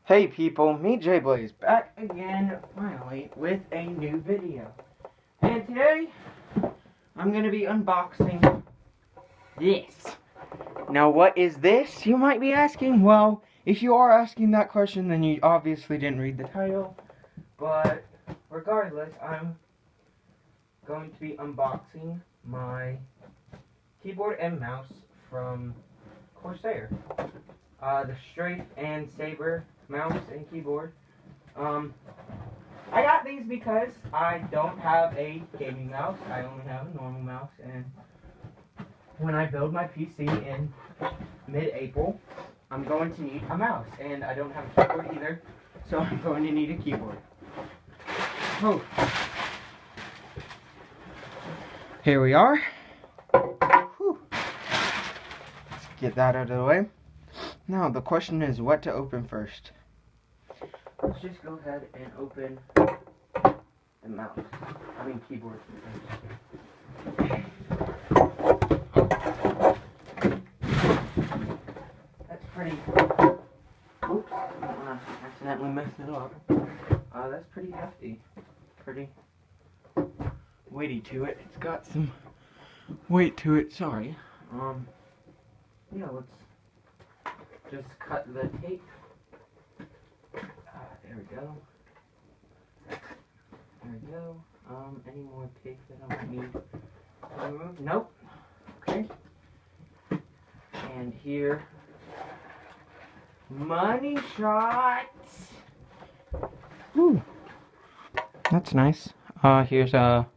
Hey people, me J Blaze back again finally with a new video. And today I'm gonna be unboxing this. Now what is this, you might be asking? Well, if you are asking that question, then you obviously didn't read the title. But regardless, I'm going to be unboxing my keyboard and mouse from Corsair. The Strafe and Sabre mouse and keyboard. I got these because I don't have a gaming mouse. I only have a normal mouse, and when I build my PC in mid-April, I'm going to need a mouse, and I don't have a keyboard either, so I'm going to need a keyboard. Oh. Here we are. Whew. Let's get that out of the way. Now, the question is what to open first. Let's just go ahead and open the mouse. I mean keyboard first. That's pretty... Oops, I don't want to accidentally mess it up. That's pretty hefty. Pretty weighty to it. It's got some weight to it, sorry. Yeah, let's just cut the tape. There we go. There we go. Any more tape that I might need to remove? Nope. Okay. And here, money shots. Ooh, that's nice. Here's a